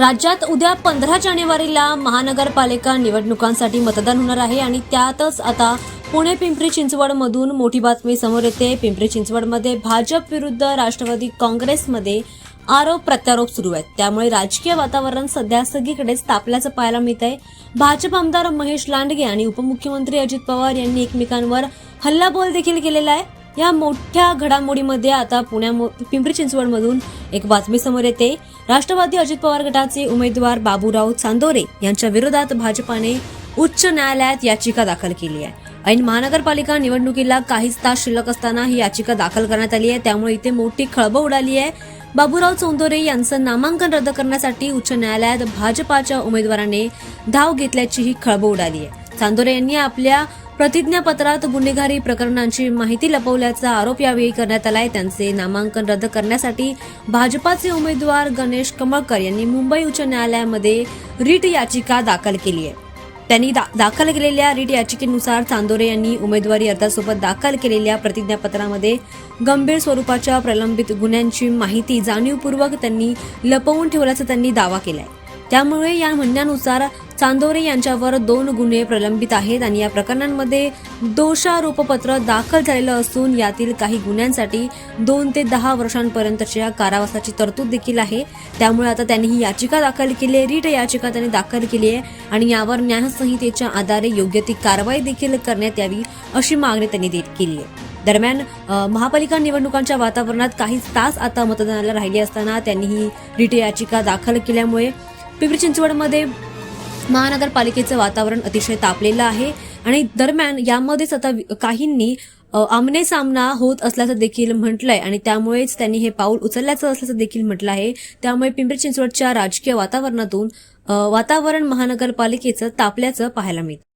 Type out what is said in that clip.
राज्यात उद्या 15 जानेवारीला महानगरपालिका निवडणुकांसाठी मतदान होणार आहे आणि त्यातच आता पुणे पिंपरी चिंचवड मधून मोठी बातमी समोर येते। पिंपरी चिंचवडमध्ये भाजप विरुद्ध राष्ट्रवादी काँग्रेसमध्ये आरोप प्रत्यारोप सुरू आहेत। त्यामुळे राजकीय वातावरण सध्या सगळीकडेच तापल्याचं पाहायला मिळत आहे। भाजप आमदार महेश लांडगे आणि उपमुख्यमंत्री अजित पवार यांनी एकमेकांवर हल्लाबोल देखील केलेला आहे। या मोठ्या घडामोडीमध्ये आता पिंपरी चिंचवडमधून एक बातमी समोर येते। राष्ट्रवादी अजित पवार गटाचे उमेदवार बाबूराव चांदोरे यांच्या विरोधात भाजपाने उच्च न्यायालयात याचिका दाखल केली आहे। ऐन महानगरपालिका निवडणुकीला काहीच तास शिल्लक असताना ही याचिका दाखल करण्यात आली आहे। त्यामुळे इथे मोठी खळबळ उडाली आहे। बाबूराव चांदोरे यांचं नामांकन रद्द करण्यासाठी उच्च न्यायालयात भाजपाच्या उमेदवाराने धाव घेतल्याची ही खळबळ उडाली आहे। चांदोरे यांनी आपल्या प्रतिज्ञापत्रात गुन्हेगारी प्रकरणांची माहिती लपवल्याचा आरोप यावेळी करण्यात आलाय। त्यांचे नामांकन रद्द करण्यासाठी भाजपाचे उमेदवार गणेश कमळकर यांनी मुंबई उच्च न्यायालयामध्ये रिट याचिका दाखल केली आहे। त्यांनी दाखल केलेल्या रिट याचिकेनुसार चांदोरे यांनी उमेदवारी अर्जासोबत दाखल केलेल्या प्रतिज्ञापत्रामध्ये गंभीर स्वरूपाच्या प्रलंबित गुन्ह्यांची माहिती जाणीवपूर्वक त्यांनी लपवून ठेवल्याचा त्यांनी दावा केलाय। त्यामुळे या म्हणण्यानुसार चांदोरे यांच्यावर 2 गुन्हे प्रलंबित आहेत आणि या प्रकरणांमध्ये दोषारोपपत्र दाखल झालेलं असून यातील काही गुन्ह्यांसाठी 2 ते 10 वर्षांपर्यंतच्या कारावासाची तरतूद देखील आहे। त्यामुळे आता त्यांनी ही याचिका दाखल केली आहे, रिट याचिका त्यांनी दाखल केली आहे आणि यावर न्यायसंहितेच्या आधारे योग्य ती कारवाई देखील करण्यात यावी अशी मागणी त्यांनी केली आहे। दरम्यान महापालिका निवडणुकांच्या वातावरणात काही तास आता मतदानाला राहिले असताना त्यांनी ही रिट याचिका दाखल केल्यामुळे पिंपरी चिंचवडमध्ये महानगरपालिकेचं वातावरण अतिशय तापलेलं आहे आणि दरम्यान यामध्येच आता काहींनी आमने सामना होत असल्याचं देखील म्हटलंय आणि त्यामुळेच त्यांनी हे पाऊल उचलल्याचं असल्याचं देखील म्हटलं आहे। त्यामुळे पिंपरी चिंचवडच्या राजकीय वातावरणातून वातावरण महानगरपालिकेचं तापल्याचं पाहायला मिळतं।